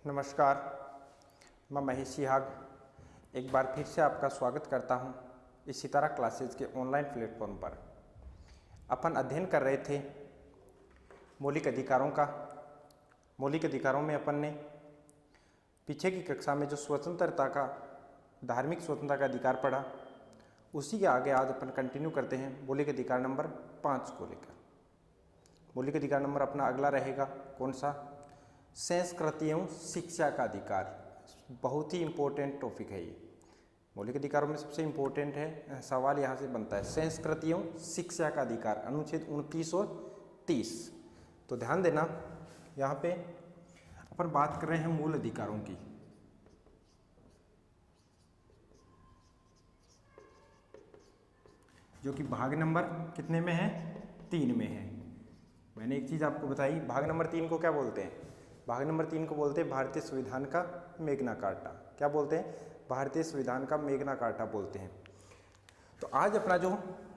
नमस्कार, मैं महेश सिहाग एक बार फिर से आपका स्वागत करता हूं इस सितारा क्लासेज के ऑनलाइन प्लेटफॉर्म पर। अपन अध्ययन कर रहे थे मौलिक अधिकारों का। मौलिक अधिकारों में अपन ने पीछे की कक्षा में जो स्वतंत्रता का, धार्मिक स्वतंत्रता का अधिकार पढ़ा, उसी के आगे आज अपन कंटिन्यू करते हैं मौलिक अधिकार नंबर 5 को लेकर। मौलिक अधिकार नंबर अपना अगला रहेगा कौन सा? संस्कृति एवं शिक्षा का अधिकार। बहुत ही इम्पोर्टेंट टॉपिक है ये। मौलिक अधिकारों में सबसे इम्पोर्टेंट है, सवाल यहाँ से बनता है संस्कृति एवं शिक्षा का अधिकार, अनुच्छेद 29 और 30। तो ध्यान देना, यहाँ पे अपन बात कर रहे हैं मूल अधिकारों की। जो कि भाग नंबर कितने में है? 3 में है। मैंने एक चीज़ आपको बताई, भाग नंबर 3 को क्या बोलते हैं? भाग नंबर 3 को बोलते हैं भारतीय संविधान का मेग्ना कार्टा। क्या बोलते हैं? भारतीय संविधान का मेग्ना कार्टा बोलते हैं। तो आज अपना जो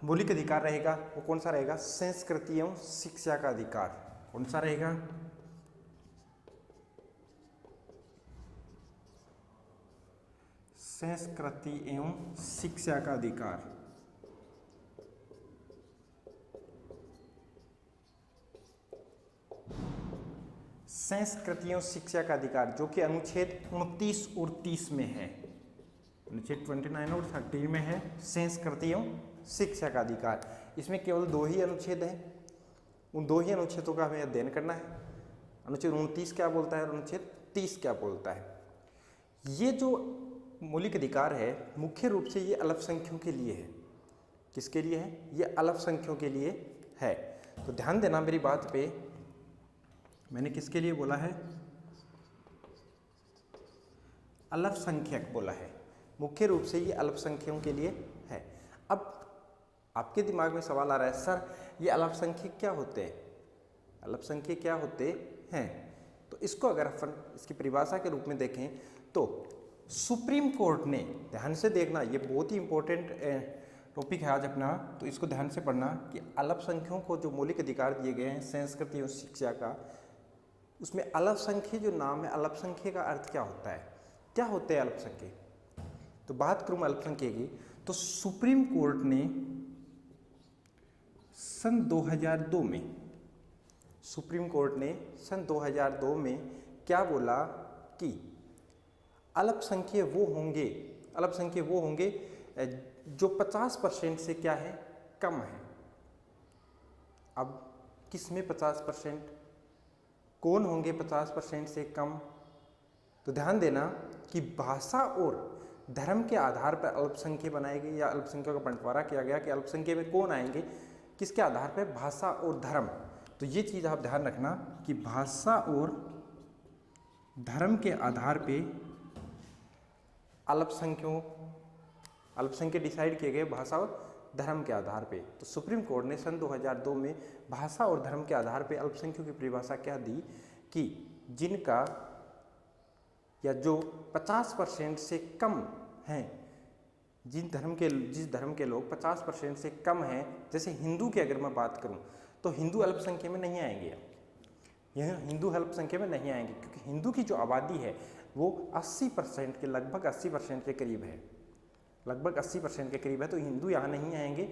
मौलिक अधिकार रहेगा वो कौन सा रहेगा? संस्कृति एवं शिक्षा का अधिकार। कौन सा रहेगा? संस्कृति एवं शिक्षा का अधिकार। संस्कृति एवं शिक्षा का अधिकार जो कि अनुच्छेद 29 और 30 में है। अनुच्छेद 29 और 30 में है संस्कृति एवं शिक्षा का अधिकार। इसमें केवल 2 ही अनुच्छेद हैं। उन 2 ही अनुच्छेदों का हमें अध्ययन करना है। अनुच्छेद 29 क्या बोलता है और अनुच्छेद 30 क्या बोलता है। ये जो मौलिक अधिकार है मुख्य रूप से ये अल्पसंख्यकों के लिए है। किसके लिए है? ये अल्पसंख्यकों के लिए है। तो ध्यान देना मेरी बात पे, मैंने किसके लिए बोला है? अल्पसंख्यक बोला है। मुख्य रूप से ये अल्पसंख्यकों के लिए है। अब आपके दिमाग में सवाल आ रहा है, सर ये अल्पसंख्यक क्या होते हैं? अल्पसंख्यक क्या होते हैं? तो इसको अगर अपन इसकी परिभाषा के रूप में देखें तो सुप्रीम कोर्ट ने, ध्यान से देखना, ये बहुत ही इंपॉर्टेंट टॉपिक है आज अपना, तो इसको ध्यान से पढ़ना कि अल्पसंख्यकों को जो मौलिक अधिकार दिए गए हैं संस्कृति और शिक्षा का, उसमें अल्पसंख्यक जो नाम है, अल्पसंख्यक का अर्थ क्या होता है? क्या होते हैं अल्पसंख्यक? तो बात करूं अल्पसंख्यक की, तो सुप्रीम कोर्ट ने सन 2002 में, सुप्रीम कोर्ट ने सन 2002 में क्या बोला कि अल्पसंख्यक वो होंगे जो 50% से क्या है? कम है। अब किसमें 50%? कौन होंगे 50% से कम? तो ध्यान देना कि भाषा और धर्म के आधार पर अल्पसंख्यक बनाए गए या अल्पसंख्यकों का बंटवारा किया गया कि अल्पसंख्यक में कौन आएंगे, किसके आधार पर? भाषा और धर्म। तो ये चीज़ आप ध्यान रखना कि भाषा और धर्म के आधार पे अल्पसंख्यक डिसाइड किए गए भाषा और धर्म के आधार पे। तो सुप्रीम कोर्ट ने सन 2002 में भाषा और धर्म के आधार पे अल्पसंख्यकों की परिभाषा क्या दी कि जिनका या जो 50% से कम हैं, जिस धर्म के लोग 50% से कम हैं, जैसे हिंदू की अगर मैं बात करूं तो हिंदू अल्पसंख्यक में नहीं आएंगे। यह हिंदू अल्पसंख्यक में नहीं आएंगे क्योंकि हिंदू की जो आबादी है वो 80% के, लगभग 80% के करीब है, लगभग 80% के करीब है। तो हिंदू यहाँ नहीं आएंगे।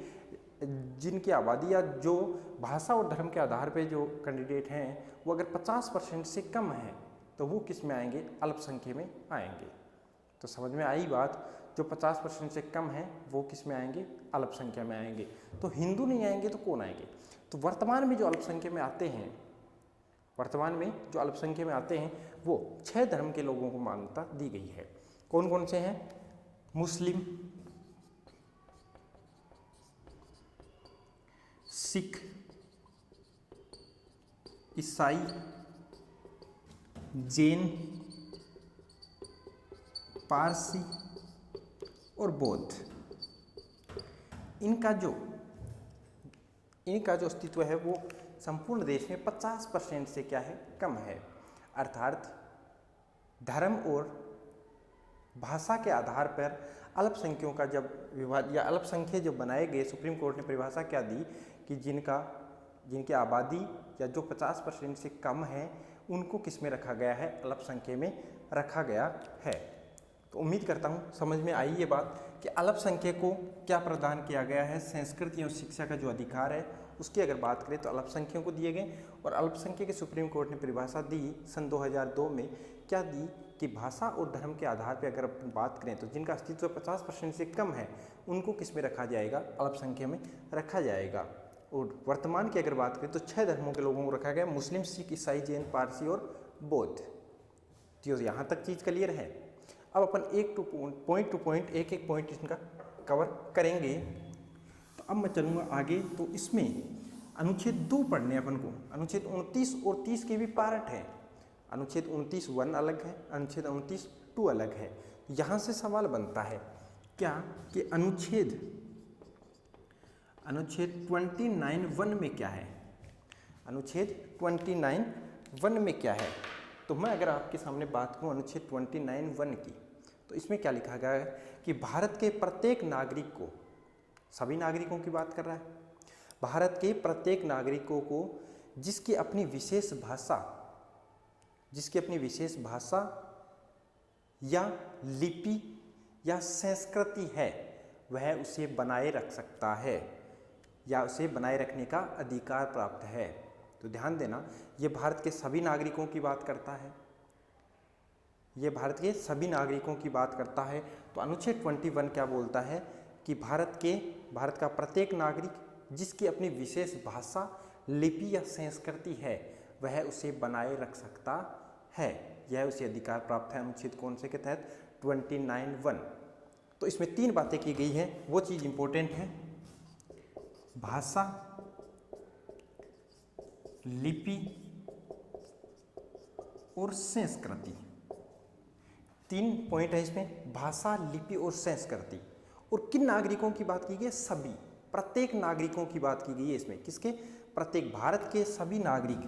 जिनकी आबादी या जो भाषा और धर्म के आधार पे जो कैंडिडेट हैं वो अगर 50% से कम है तो वो किस में आएंगे? अल्पसंख्यक में आएंगे। तो समझ में आई बात? जो 50% से कम है वो किस में आएंगे? अल्पसंख्यक में आएंगे। तो हिंदू नहीं आएंगे तो कौन आएंगे? तो वर्तमान में जो अल्पसंख्यक में आते हैं, वो 6 धर्म के लोगों को मान्यता दी गई है। कौन कौन से हैं? मुस्लिम, सिख, ईसाई, जैन, पारसी और बौद्ध। इनका जो अस्तित्व है वो संपूर्ण देश में 50% से क्या है? कम है। अर्थात धर्म और भाषा के आधार पर अल्पसंख्यकों का जब विभाजन या अल्पसंख्यक जब बनाए गए, सुप्रीम कोर्ट ने परिभाषा क्या दी कि जिनकी आबादी या जो 50% से कम है उनको किस में रखा गया है, अल्पसंख्यक में रखा गया है। तो उम्मीद करता हूँ समझ में आई ये बात कि अल्पसंख्यक को क्या प्रदान किया गया है, संस्कृति और शिक्षा का जो अधिकार है उसकी अगर बात करें तो अल्पसंख्यकों को दिए गए। और अल्पसंख्यक के सुप्रीम कोर्ट ने परिभाषा दी सन 2002 में, क्या दी कि भाषा और धर्म के आधार पर अगर अपन बात करें तो जिनका अस्तित्व 50% से कम है उनको किस में रखा जाएगा, अल्पसंख्यक में रखा जाएगा। और वर्तमान की अगर बात करें तो 6 धर्मों के लोगों को रखा गया, मुस्लिम, सिख, ईसाई, जैन, पारसी और बौद्ध। तो यहाँ तक चीज़ क्लियर है। अब अपन पॉइंट टू पॉइंट एक एक पॉइंट इनका कवर करेंगे। तो अब मैं चलूँगा आगे। तो इसमें अनुच्छेद 2 पढ़ने अपन को, अनुच्छेद 29 और 30 के भी पार्ट है। अनुच्छेद 29(1) अलग है, अनुच्छेद 29(2) अलग है। यहाँ से सवाल बनता है क्या कि अनुच्छेद 29(1) में क्या है, अनुच्छेद 29(1) में क्या है। तो मैं अगर आपके सामने बात करूँ अनुच्छेद 29(1) की, तो इसमें क्या लिखा गया है कि भारत के प्रत्येक नागरिक को, सभी नागरिकों की बात कर रहा है, भारत के प्रत्येक नागरिकों को जिसकी अपनी विशेष भाषा या लिपि या संस्कृति है वह उसे बनाए रख सकता है या उसे बनाए रखने का अधिकार प्राप्त है। तो ध्यान देना, ये भारत के सभी नागरिकों की बात करता है, ये भारत के सभी नागरिकों की बात करता है। तो अनुच्छेद 21 क्या बोलता है कि भारत का प्रत्येक नागरिक जिसकी अपनी विशेष भाषा, लिपि या संस्कृति है वह उसे बनाए रख सकता है, यह उसे अधिकार प्राप्त है। अनुच्छेद कौन से के तहत, 29(1). तो इसमें 3 बातें की गई हैं, वो चीज़ इंपॉर्टेंट है, भाषा, लिपि और संस्कृति। 3 पॉइंट है इसमें, भाषा, लिपि और संस्कृति। और किन नागरिकों की बात की गई है, सभी, प्रत्येक नागरिकों की बात की गई है इसमें। किसके, प्रत्येक, भारत के सभी नागरिक,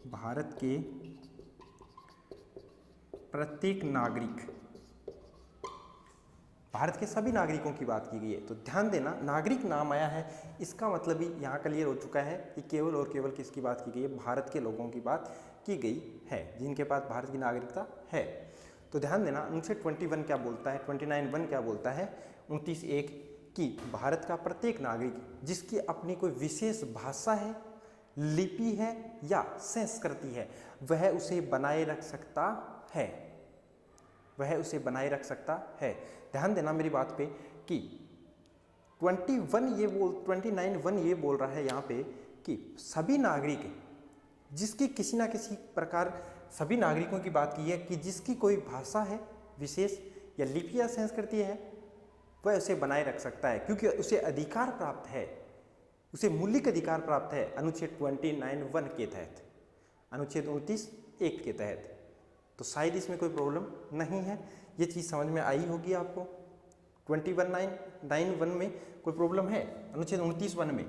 भारत के प्रत्येक नागरिक, भारत के सभी नागरिकों की बात की गई है। तो ध्यान देना, नागरिक नाम आया है, इसका मतलब ही यहाँ क्लियर हो चुका है कि केवल और केवल किसकी बात की गई है, भारत के लोगों की बात की गई है जिनके पास भारत की नागरिकता है। तो ध्यान देना, अनुच्छेद 21 क्या बोलता है, 29(1) क्या बोलता है, 29(1) कि भारत का प्रत्येक नागरिक जिसकी अपनी कोई विशेष भाषा है, लिपि है या संस्कृति है वह उसे बनाए रख सकता है, वह उसे बनाए रख सकता है। ध्यान देना मेरी बात पे कि 29(1) ये बोल रहा है यहाँ पे कि सभी नागरिक जिसकी किसी ना किसी प्रकार, सभी नागरिकों की बात की है कि जिसकी कोई भाषा है विशेष या लिपि या संस्कृति है वह उसे बनाए रख सकता है, क्योंकि उसे अधिकार प्राप्त है, उसे मौलिक अधिकार प्राप्त है अनुच्छेद 29(1) के तहत, अनुच्छेद 29(1) के तहत। तो शायद इसमें कोई प्रॉब्लम नहीं है, ये चीज़ समझ में आई होगी आपको। 29(1) में कोई प्रॉब्लम है, अनुच्छेद 29(1) में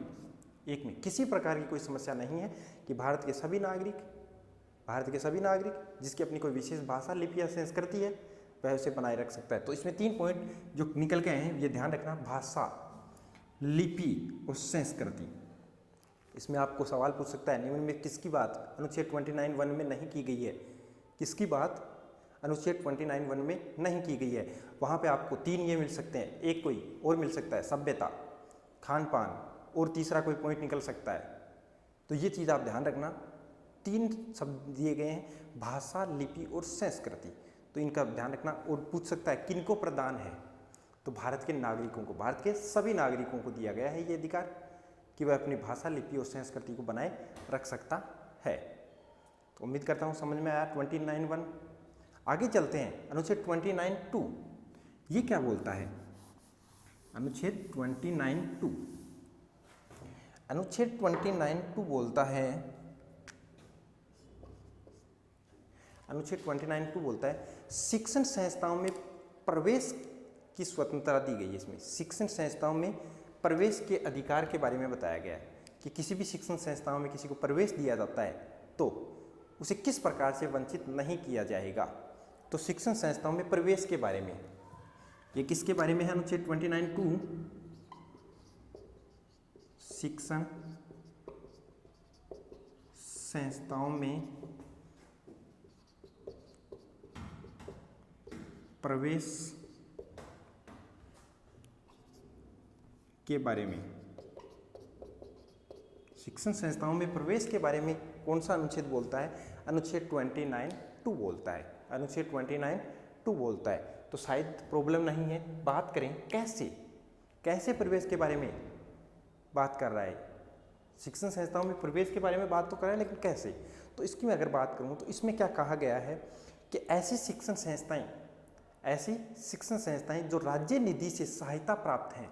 1 में किसी प्रकार की कोई समस्या नहीं है कि भारत के सभी नागरिक जिसकी अपनी कोई विशेष भाषा, लिपि या संस्कृति है वह उसे बनाए रख सकता है। तो इसमें 3 पॉइंट जो निकल के आए हैं ये ध्यान रखना, भाषा, लिपि और संस्कृति। इसमें आपको सवाल पूछ सकता है निम्न में किसकी बात अनुच्छेद 29(1) में नहीं की गई है, किसकी बात अनुच्छेद 29(1) में नहीं की गई है। वहाँ पे आपको 3 ये मिल सकते हैं, एक कोई और मिल सकता है, सभ्यता, खान पान, और तीसरा कोई पॉइंट निकल सकता है। तो ये चीज़ आप ध्यान रखना, 3 शब्द दिए गए हैं, भाषा, लिपि और संस्कृति, तो इनका ध्यान रखना। और पूछ सकता है किनको प्रदान है, तो भारत के नागरिकों को, भारत के सभी नागरिकों को दिया गया है ये अधिकार कि वह अपनी भाषा, लिपि और संस्कृति को बनाए रख सकता है। तो उम्मीद करता हूँ समझ में आया 29(1). आगे चलते हैं, अनुच्छेद 29(2) ये क्या बोलता है, अनुच्छेद 29(2) अनुच्छेद 29(2) बोलता है, अनुच्छेद 29(2) बोलता है शिक्षण संस्थाओं में प्रवेश की स्वतंत्रता दी गई है। इसमें शिक्षण संस्थाओं में प्रवेश के अधिकार के बारे में बताया गया है कि किसी भी शिक्षण संस्थाओं में किसी को प्रवेश दिया जाता है तो उसे किस प्रकार से वंचित नहीं किया जाएगा। तो शिक्षण संस्थाओं में प्रवेश के बारे में, ये किसके बारे में है, अनुच्छेद 29(2) शिक्षण संस्थाओं में प्रवेश के बारे में, शिक्षण संस्थाओं में प्रवेश के बारे में कौन सा अनुच्छेद बोलता है? अनुच्छेद 29(2) बोलता है। अनुच्छेद 29(2) बोलता है। तो शायद प्रॉब्लम नहीं है। बात करें कैसे प्रवेश के बारे में बात कर रहा है। शिक्षण संस्थाओं में प्रवेश के बारे में बात तो कर रहा है, लेकिन कैसे? तो इसकी मैं अगर बात करूं तो इसमें क्या कहा गया है कि ऐसी शिक्षण संस्थाएं जो राज्य निधि से सहायता प्राप्त हैं,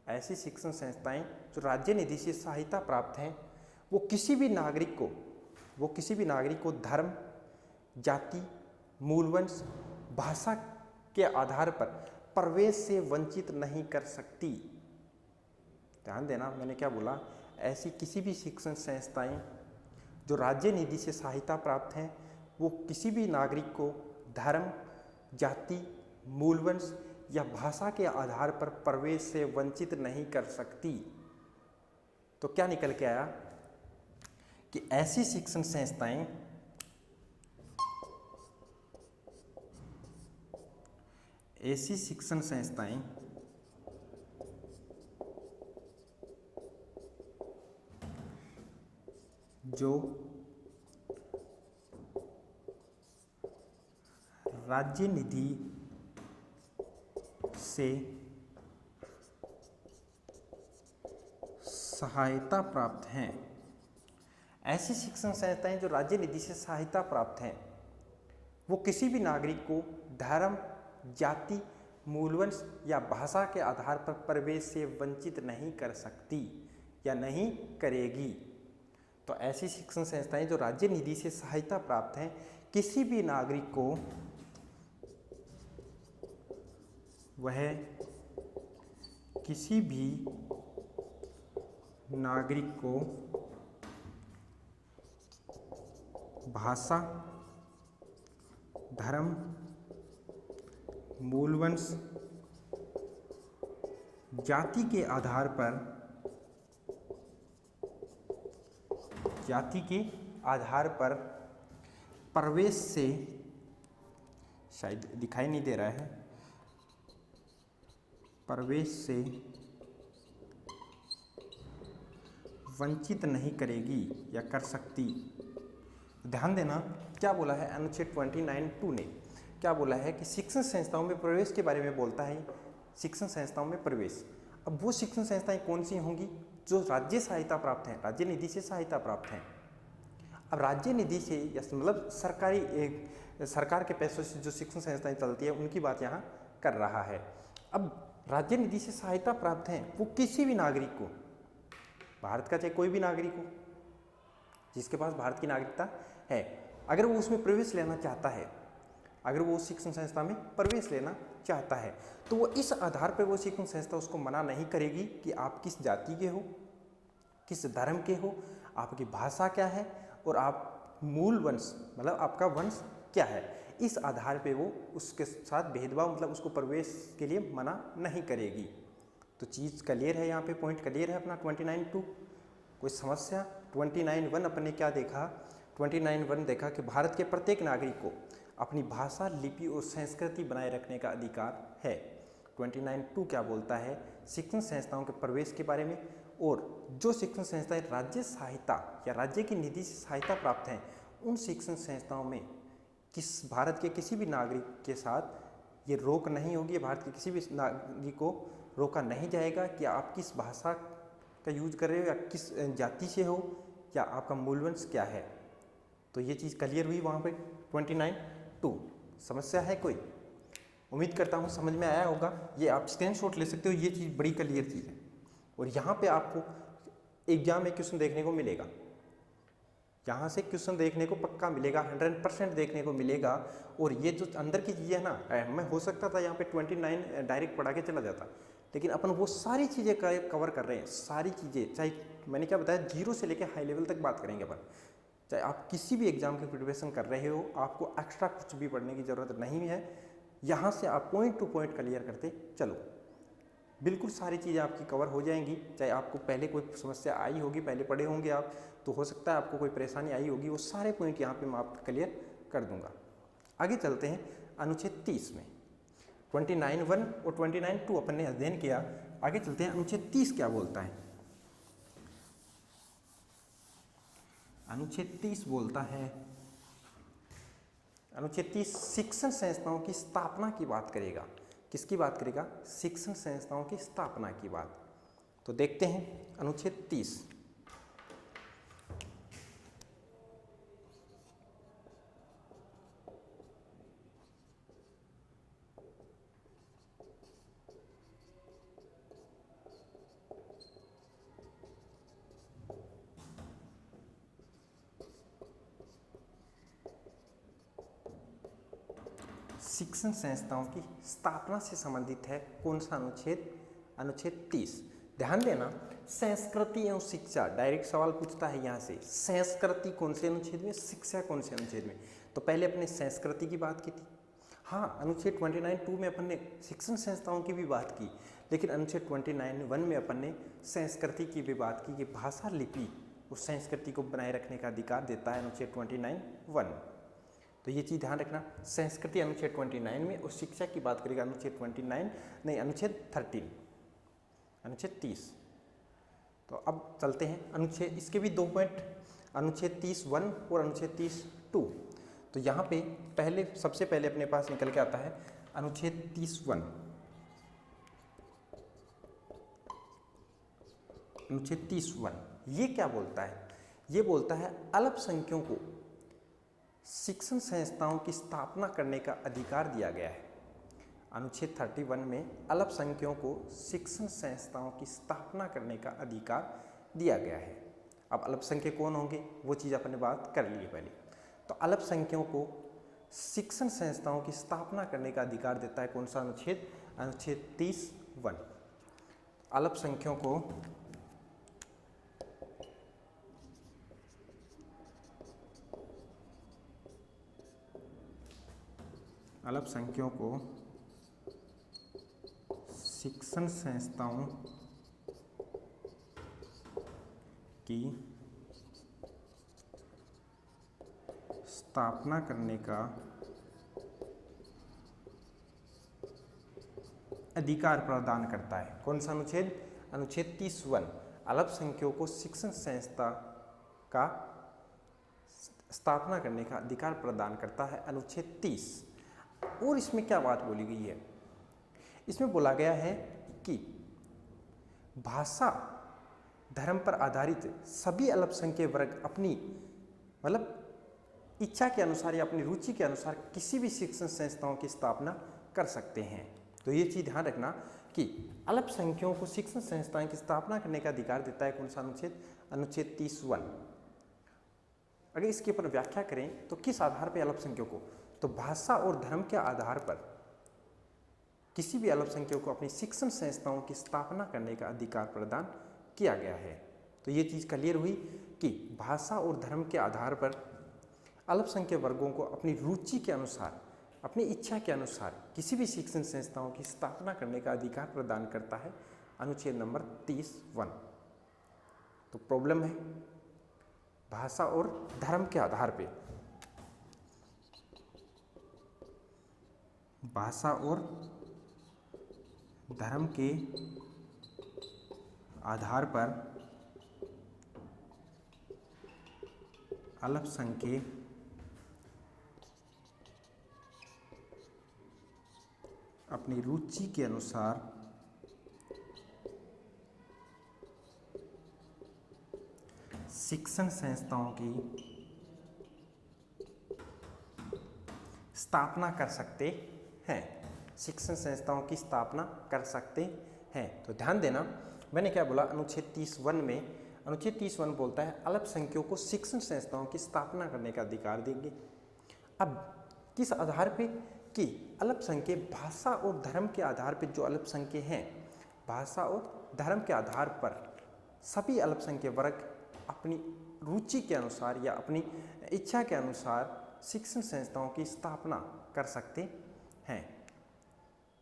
ऐसी शिक्षण संस्थाएं जो राज्य निधि से सहायता प्राप्त हैं, वो किसी भी नागरिक को धर्म, जाति, मूलवंश, भाषा के आधार पर प्रवेश से वंचित नहीं कर सकती। ध्यान देना, मैंने क्या बोला? ऐसी किसी भी शिक्षण संस्थाएं जो राज्य निधि से सहायता प्राप्त हैं, वो किसी भी नागरिक को धर्म, जाति, मूलवंश या भाषा के आधार पर प्रवेश से वंचित नहीं कर सकती। तो क्या निकल के आया कि ऐसी शिक्षण संस्थाएं जो राज्य निधि से सहायता प्राप्त हैं, ऐसी शिक्षण संस्थाएं जो राज्य निधि से सहायता प्राप्त हैं, वो किसी भी नागरिक को धर्म, जाति, मूलवंश या भाषा के आधार पर प्रवेश से वंचित नहीं कर सकती या नहीं करेगी। तो ऐसी शिक्षण संस्थाएं जो राज्य निधि से सहायता प्राप्त हैं, किसी भी नागरिक को भाषा, धर्म, मूलवंश, जाति के आधार पर प्रवेश से, शायद दिखाई नहीं दे रहा है, प्रवेश से वंचित नहीं करेगी या कर सकती। ध्यान देना, क्या बोला है अनुच्छेद 29(2) ने? क्या बोला है कि शिक्षण संस्थाओं में प्रवेश के बारे में बोलता है। शिक्षण संस्थाओं में प्रवेश, अब वो शिक्षण संस्थाएं कौन सी होंगी? जो राज्य सहायता प्राप्त हैं, राज्य निधि से सहायता प्राप्त हैं। अब राज्य निधि से या मतलब सरकार के पैसों से जो शिक्षण संस्थाएं चलती है, उनकी बात यहाँ कर रहा है। अब राज्य निधि से सहायता प्राप्त हैं, वो किसी भी नागरिक को, भारत का चाहे कोई भी नागरिक हो, जिसके पास भारत की नागरिकता है, अगर वो उसमें प्रवेश लेना चाहता है, अगर वो उस शिक्षण संस्था में प्रवेश लेना चाहता है, तो वो इस आधार पर वो शिक्षण संस्था उसको मना नहीं करेगी कि आप किस जाति के हो, किस धर्म के हो, आपकी भाषा क्या है और आप मूल वंश मतलब आपका वंश क्या है। इस आधार पे वो उसके साथ भेदभाव मतलब उसको प्रवेश के लिए मना नहीं करेगी। तो चीज़ क्लियर है, यहाँ पे पॉइंट क्लियर है अपना 29(2). कोई समस्या? 29(1) अपने क्या देखा? 29(1) देखा कि भारत के प्रत्येक नागरिक को अपनी भाषा, लिपि और संस्कृति बनाए रखने का अधिकार है। 29(2) क्या बोलता है? शिक्षण संस्थाओं के प्रवेश के बारे में, और जो शिक्षण संस्थाएं राज्य सहायता या राज्य की निधि से सहायता प्राप्त हैं, उन शिक्षण संस्थाओं में भारत के किसी भी नागरिक के साथ ये रोक नहीं होगी, भारत के किसी भी नागरिक को रोका नहीं जाएगा कि आप किस भाषा का यूज कर रहे हो या किस जाति से हो या आपका मूलवंश क्या है। तो ये चीज़ क्लियर हुई वहाँ पे 29(2). समस्या है कोई? उम्मीद करता हूँ समझ में आया होगा। ये आप स्क्रीनशॉट ले सकते हो, ये चीज़ बड़ी क्लियर चीज़ है। और यहाँ पे आपको एग्जाम में क्वेश्चन देखने को मिलेगा, यहाँ से क्वेश्चन देखने को पक्का मिलेगा, 100% देखने को मिलेगा। और ये जो अंदर की चीज़ें है ना, मैं हो सकता था यहाँ पे 29 डायरेक्ट पढ़ा के चला जाता, लेकिन अपन वो सारी चीज़ें कवर कर रहे हैं। सारी चीज़ें, चाहे मैंने क्या बताया, 0 से लेकर हाई लेवल तक बात करेंगे अपन। चाहे आप किसी भी एग्जाम की प्रिपरेशन कर रहे हो, आपको एक्स्ट्रा कुछ भी पढ़ने की ज़रूरत नहीं है। यहाँ से आप पॉइंट टू पॉइंट क्लियर करते चलो। बिल्कुल सारी चीज़ें आपकी कवर हो जाएंगी। चाहे आपको पहले कोई समस्या आई होगी, पहले पढ़े होंगे आप, तो हो सकता है आपको कोई परेशानी आई होगी, वो सारे पॉइंट यहाँ पे मैं आपको क्लियर कर दूंगा। आगे चलते हैं अनुच्छेद 30 में। 29(1) और 29(2) अपन ने अध्ययन किया। आगे चलते हैं अनुच्छेद 30 क्या बोलता है। अनुच्छेद 30 बोलता है, अनुच्छेद 30 शिक्षण संस्थाओं की स्थापना की बात करेगा। किसकी बात करेगा? शिक्षण संस्थाओं की स्थापना की बात। तो देखते हैं अनुच्छेद 30। शिक्षण संस्थाओं की स्थापना से संबंधित है कौन सा अनुच्छेद? अनुच्छेद 30। ध्यान देना, संस्कृति एवं शिक्षा, डायरेक्ट सवाल पूछता है यहाँ से, संस्कृति कौन से अनुच्छेद में, शिक्षा कौन से अनुच्छेद में? तो पहले अपने संस्कृति की बात की थी। हाँ, अनुच्छेद 29(2) में अपन ने शिक्षण संस्थाओं की भी बात की, लेकिन अनुच्छेद 29(1) में अपन ने संस्कृति की भी बात की कि भाषा लिपि उस संस्कृति को बनाए रखने का अधिकार देता है अनुच्छेद 29(1). तो ये चीज़ ध्यान रखना, संस्कृति अनुच्छेद 29 में और शिक्षा की बात करेगा अनुच्छेद 29 नहीं अनुच्छेद 13, अनुच्छेद 30। तो अब चलते हैं अनुच्छेद, इसके भी 2 पॉइंट, अनुच्छेद 30(1) और अनुच्छेद 30(2). तो यहाँ पे पहले सबसे पहले अपने पास निकल के आता है अनुच्छेद 30(1). अनुच्छेद 30(1) ये क्या बोलता है? ये बोलता है अल्पसंख्यकों को शिक्षण संस्थाओं की स्थापना करने का अधिकार दिया गया है। अनुच्छेद 31 में अल्पसंख्यकों को शिक्षण संस्थाओं की स्थापना करने का अधिकार दिया गया है। अब अल्पसंख्यक कौन होंगे वो चीज़ अपने बात कर लिए पहले। तो अल्पसंख्यकों को शिक्षण संस्थाओं की स्थापना करने का अधिकार देता है कौन सा अनुच्छेद? अनुच्छेद 30(1). अल्पसंख्यकों को अल्पसंख्यकों को शिक्षण संस्थाओं की स्थापना करने का अधिकार प्रदान करता है। कौन सा अनुच्छेद? अनुच्छेद 30(1). अल्पसंख्यकों को शिक्षण संस्था का स्थापना करने का अधिकार प्रदान करता है अनुच्छेद 30। और इसमें क्या बात बोली गई है? इसमें बोला गया है कि भाषा धर्म पर आधारित सभी अल्पसंख्यक वर्ग अपनी इच्छा के अनुसार या अपनी रुचि के अनुसार किसी भी शिक्षण संस्थाओं की स्थापना कर सकते हैं। तो ये चीज़ ध्यान रखना कि अल्पसंख्यकों को शिक्षण संस्थाओं की स्थापना करने का अधिकार देता है कौन सा अनुच्छेद? अनुच्छेद 30(1). अगर इसके ऊपर व्याख्या करें तो किस आधार पर अल्पसंख्यकों को? तो भाषा और धर्म के आधार पर किसी भी अल्पसंख्यक को अपनी शिक्षण संस्थाओं की स्थापना करने का अधिकार प्रदान किया गया है। तो ये चीज़ क्लियर हुई कि भाषा और धर्म के आधार पर अल्पसंख्यक वर्गों को अपनी रुचि के अनुसार, अपनी इच्छा के अनुसार किसी भी शिक्षण संस्थाओं की स्थापना करने का अधिकार प्रदान करता है अनुच्छेद नंबर 30(1). तो प्रॉब्लम है भाषा और धर्म के आधार पे, भाषा और धर्म के आधार पर अल्पसंख्यक अपनी रुचि के अनुसार शिक्षण संस्थाओं की स्थापना कर सकते हैं। शिक्षण संस्थाओं की स्थापना कर सकते हैं। तो ध्यान देना, मैंने क्या बोला? अनुच्छेद 30(1) में, अनुच्छेद 30(1) बोलता है अल्पसंख्यकों को शिक्षण संस्थाओं की स्थापना करने का अधिकार देंगे। अब किस आधार पे? कि अल्पसंख्यक भाषा और धर्म के आधार पर, जो अल्पसंख्यक हैं भाषा और धर्म के आधार पर सभी अल्पसंख्यक वर्ग अपनी रुचि के अनुसार या अपनी इच्छा के अनुसार शिक्षण संस्थाओं की स्थापना कर सकते हैं।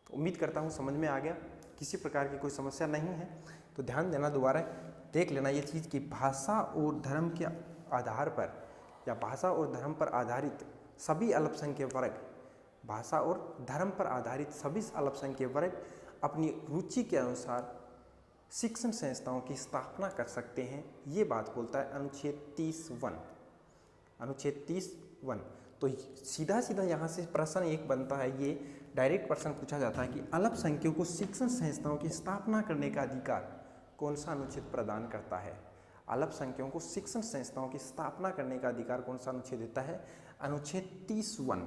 तो उम्मीद करता हूँ समझ में आ गया। किसी प्रकार की कोई समस्या नहीं है। तो ध्यान देना, दोबारा देख लेना ये चीज़ कि भाषा और धर्म के आधार पर या भाषा और धर्म पर आधारित सभी अल्पसंख्यक वर्ग, भाषा और धर्म पर आधारित सभी अल्पसंख्यक वर्ग अपनी रुचि के अनुसार शिक्षण संस्थाओं की स्थापना कर सकते हैं। ये बात बोलता है अनुच्छेद 30(1). अनुच्छेद 30(1). तो सीधा सीधा यहाँ से प्रश्न एक बनता है, ये डायरेक्ट प्रश्न पूछा जाता है कि अल्पसंख्यकों को शिक्षण संस्थाओं की स्थापना करने का अधिकार कौन सा अनुच्छेद प्रदान करता है? अल्पसंख्यकों को शिक्षण संस्थाओं की स्थापना करने का अधिकार कौन सा अनुच्छेद देता है? अनुच्छेद 30(1),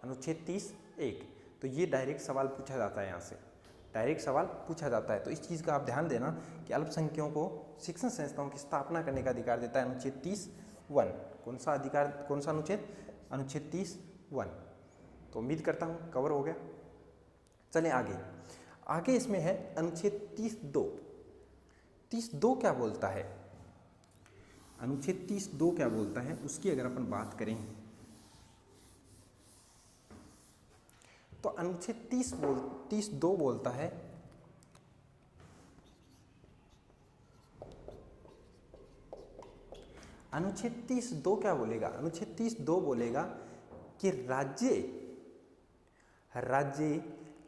अनुच्छेद 30(1). तो ये डायरेक्ट सवाल पूछा जाता है, यहाँ से डायरेक्ट सवाल पूछा जाता है। तो इस चीज़ का आप ध्यान देना कि अल्पसंख्यकों को शिक्षण संस्थाओं की स्थापना करने का अधिकार देता है अनुच्छेद 30(1). कौन सा अधिकार, कौन सा अनुच्छेद? अनुच्छेद 30(1). तो उम्मीद करता हूँ कवर हो गया। चलें आगे। आगे इसमें है अनुच्छेद 30(2). 30(2) क्या बोलता है? अनुच्छेद 30(2) क्या बोलता है उसकी अगर अपन बात करें तो अनुच्छेद 30(2) बोलता है अनुच्छेद 30(2) क्या बोलेगा? अनुच्छेद 30(2) बोलेगा कि राज्य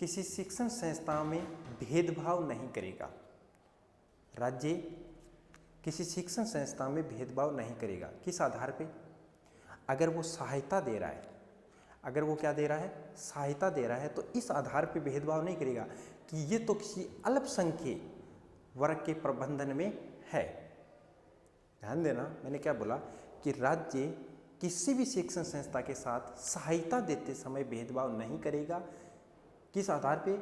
किसी शिक्षण संस्था में भेदभाव नहीं करेगा। राज्य किसी शिक्षण संस्था में भेदभाव नहीं करेगा। किस आधार पे? अगर वो सहायता दे रहा है, अगर वो क्या दे रहा है? सहायता दे रहा है, तो इस आधार पे भेदभाव नहीं करेगा कि ये तो किसी अल्पसंख्यक वर्ग के प्रबंधन में है। ध्यान देना, मैंने क्या बोला कि राज्य किसी भी शिक्षण संस्था के साथ सहायता देते समय भेदभाव नहीं करेगा। किस आधार पे?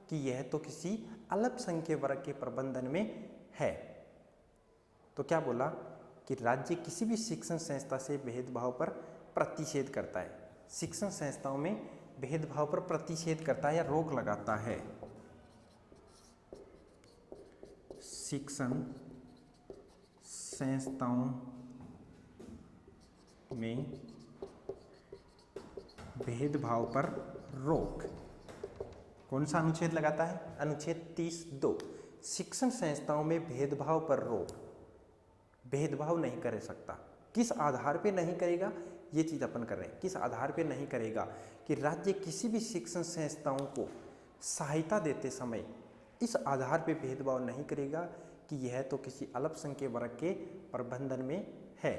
कि यह तो किसी अल्पसंख्यक वर्ग के प्रबंधन में है। तो क्या बोला कि राज्य किसी भी शिक्षण संस्था से भेदभाव पर प्रतिषेध करता है, शिक्षण संस्थाओं में भेदभाव पर प्रतिषेध करता है या रोक लगाता है। शिक्षण संस्थाओं में भेदभाव पर रोक, कौन सा अनुच्छेद लगाता है? अनुच्छेद 30(2). शिक्षण संस्थाओं में भेदभाव पर रोक, भेदभाव नहीं कर सकता। किस आधार पे नहीं करेगा? ये चीज़ अपन कर रहे हैं। किस आधार पे नहीं करेगा? कि राज्य किसी भी शिक्षण संस्थाओं को सहायता देते समय इस आधार पे भेदभाव नहीं करेगा कि यह तो किसी अल्पसंख्यक वर्ग के प्रबंधन में है,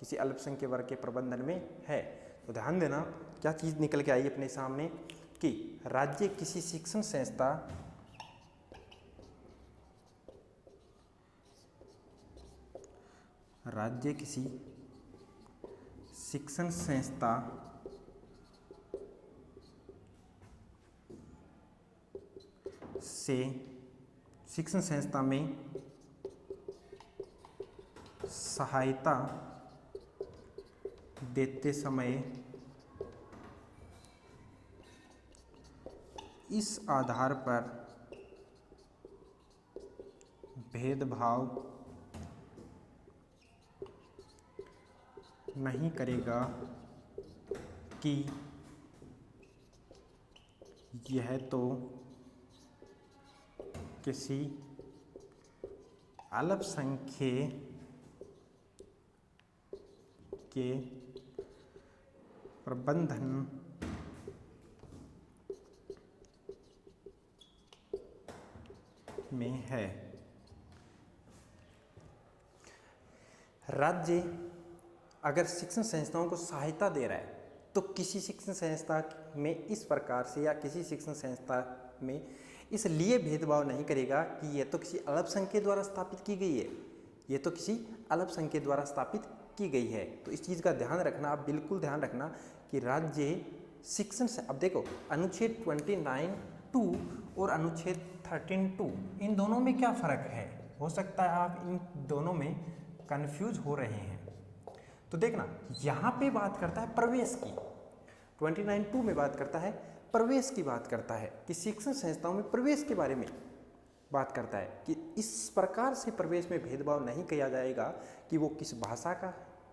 किसी अल्पसंख्यक वर्ग के प्रबंधन में है। तो ध्यान देना क्या चीज़ निकल के आई अपने सामने कि राज्य किसी शिक्षण संस्था शिक्षण संस्था से शिक्षण संस्था में सहायता देते समय इस आधार पर भेदभाव नहीं करेगा कि यह तो किसी अल्पसंख्यक के प्रबंधन में है। राज्य अगर शिक्षण संस्थाओं को सहायता दे रहा है तो किसी शिक्षण संस्था में इस प्रकार से या किसी शिक्षण संस्था में इसलिए भेदभाव नहीं करेगा कि यह तो किसी अल्पसंख्यक द्वारा स्थापित की गई है, ये तो किसी अल्पसंख्यक द्वारा स्थापित की गई है। तो इस चीज़ का ध्यान रखना, आप बिल्कुल ध्यान रखना कि राज्य शिक्षण से, अब देखो अनुच्छेद 29(2) और अनुच्छेद 13(2) इन दोनों में क्या फ़र्क है? हो सकता है आप इन दोनों में कंफ्यूज हो रहे हैं। तो देखना, यहाँ पे बात करता है प्रवेश की, 29(2) में बात करता है प्रवेश की, बात करता है कि शिक्षण संस्थाओं में प्रवेश के बारे में बात करता है कि इस प्रकार से प्रवेश में भेदभाव नहीं किया जाएगा कि वो किस भाषा का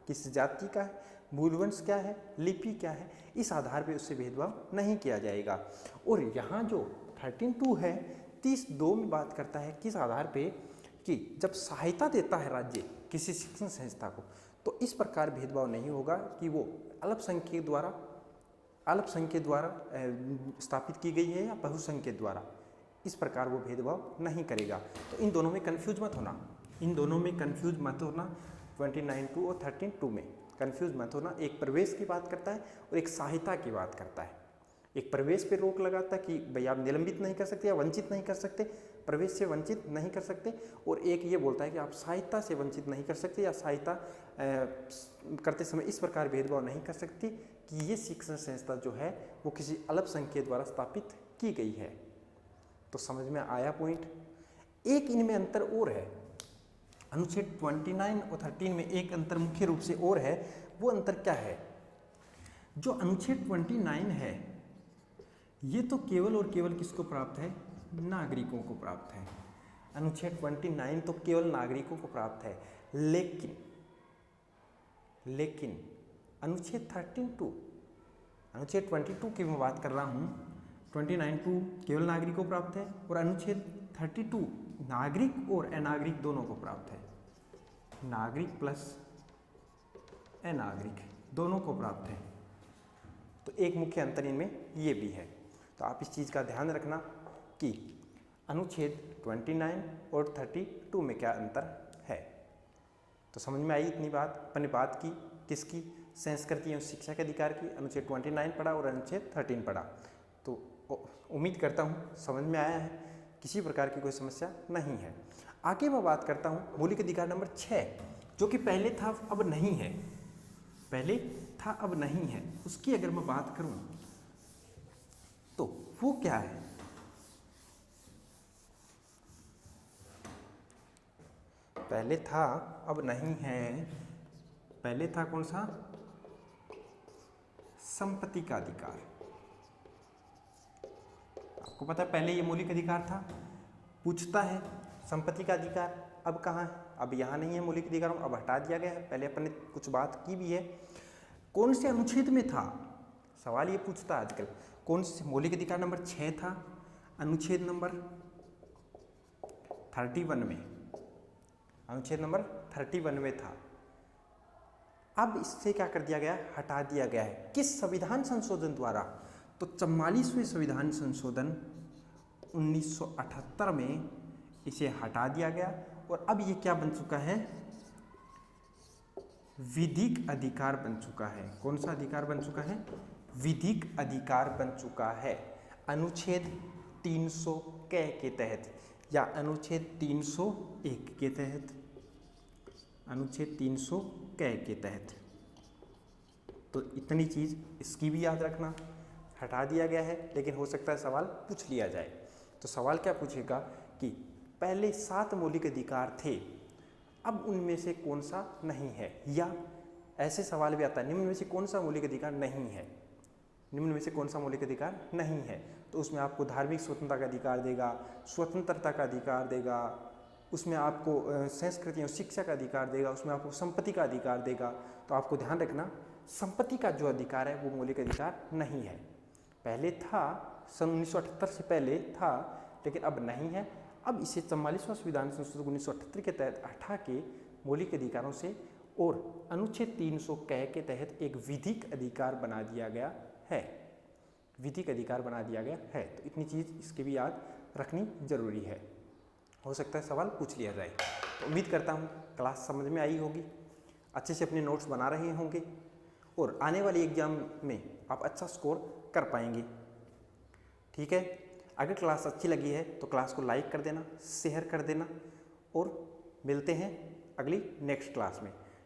किस जाति का है, मूल वंश क्या है, लिपि क्या है, इस आधार पे उससे भेदभाव नहीं किया जाएगा। और यहाँ जो 13(2) है 30(2) में बात करता है किस आधार पे कि जब सहायता देता है राज्य किसी शिक्षण संस्था को तो इस प्रकार भेदभाव नहीं होगा कि वो अल्पसंख्यक द्वारा स्थापित की गई है या बहुसंख्यक के द्वारा, इस प्रकार वो भेदभाव नहीं करेगा। तो इन दोनों में कंफ्यूज मत होना, 29(2) और 13(2) में कंफ्यूज मत होना। एक प्रवेश की बात करता है और एक सहायता की बात करता है। एक प्रवेश पे रोक लगाता है कि भाई आप निलंबित नहीं कर सकते या वंचित नहीं कर सकते, प्रवेश से वंचित नहीं कर सकते, और एक ये बोलता है कि आप सहायता से वंचित नहीं कर सकते या सहायता करते समय इस प्रकार भेदभाव नहीं कर सकते कि ये शिक्षण संस्था जो है वो किसी अल्पसंख्यक द्वारा स्थापित की गई है। तो समझ में आया पॉइंट। एक इनमें अंतर और है, अनुच्छेद 29 और 13 में एक अंतर मुख्य रूप से और है। वो अंतर क्या है? जो अनुच्छेद 29 है ये तो केवल और केवल किसको प्राप्त है? नागरिकों को प्राप्त है। अनुच्छेद 29 तो केवल नागरिकों को प्राप्त है, लेकिन अनुच्छेद 22 की मैं बात कर रहा हूँ, 29(2) केवल नागरिकों को प्राप्त है और अनुच्छेद 32 नागरिक और अनागरिक दोनों को प्राप्त है। नागरिक प्लस अनागरिक दोनों को प्राप्त है। तो एक मुख्य अंतर इनमें ये भी है। तो आप इस चीज़ का ध्यान रखना कि अनुच्छेद 29 और 32 में क्या अंतर है। तो समझ में आई इतनी बात। अपने बात की किसकी? संस्कृति एवं शिक्षा के अधिकार की। अनुच्छेद 29 पढ़ा और अनुच्छेद 13 पढ़ा। तो उम्मीद करता हूँ समझ में आया है, किसी प्रकार की कोई समस्या नहीं है। आगे मैं बात करता हूँ मौलिक अधिकार नंबर 6, जो कि पहले था अब नहीं है। पहले था अब नहीं है, उसकी अगर मैं बात करूँ तो वो क्या है? पहले था अब नहीं है। पहले था कौन सा? संपत्ति का अधिकार। आपको पता है पहले ये मौलिक अधिकार था। पूछता है संपत्ति का अधिकार अब कहाँ है? अब यहाँ नहीं है मौलिक अधिकार, अब हटा दिया गया है। पहले अपन ने कुछ बात की भी है। कौन से अनुच्छेद में था? सवाल ये पूछता है आजकल। कौन से? मौलिक अधिकार नंबर 6 था, अनुच्छेद नंबर 31 में। अनुच्छेद नंबर 31 में था। अब इससे क्या कर दिया गया? हटा दिया गया है। किस संविधान संशोधन द्वारा? तो 44वें संविधान संशोधन 1978 में इसे हटा दिया गया और अब ये क्या बन चुका है? विधिक अधिकार बन चुका है। कौन सा अधिकार बन चुका है? विधिक अधिकार बन चुका है। अनुच्छेद 300 के तहत या अनुच्छेद 301 के तहत। अनुच्छेद 300 के तहत। तो इतनी चीज इसकी भी याद रखना। हटा दिया गया है, लेकिन हो सकता है सवाल पूछ लिया जाए। तो सवाल क्या पूछेगा कि पहले 7 मौलिक अधिकार थे, अब उनमें से कौन सा नहीं है? या ऐसे सवाल भी आता है निम्न में से कौन सा मौलिक अधिकार नहीं है? निम्न में से कौन सा मौलिक अधिकार नहीं है? तो उसमें आपको धार्मिक स्वतंत्रता का अधिकार देगा, स्वतंत्रता का अधिकार देगा, उसमें आपको संस्कृति और शिक्षा का अधिकार देगा, उसमें आपको संपत्ति का अधिकार देगा। तो आपको ध्यान रखना संपत्ति का जो अधिकार है वो मौलिक अधिकार नहीं है। पहले था, सन 1978 से पहले था, लेकिन अब नहीं है। अब इसे 44वां संविधान संशोधन 1978 के तहत हटा के मौलिक अधिकारों से और अनुच्छेद 300 के तहत एक विधिक अधिकार बना दिया गया है। विधिक अधिकार बना दिया गया है। तो इतनी चीज़ इसके भी याद रखनी जरूरी है। हो सकता है सवाल पूछ लिया जाए। तो उम्मीद करता हूँ क्लास समझ में आई होगी, अच्छे से अपने नोट्स बना रहे होंगे और आने वाले एग्जाम में आप अच्छा स्कोर कर पाएंगे। ठीक है। अगर क्लास अच्छी लगी है तो क्लास को लाइक कर देना, शेयर कर देना और मिलते हैं अगली नेक्स्ट क्लास में।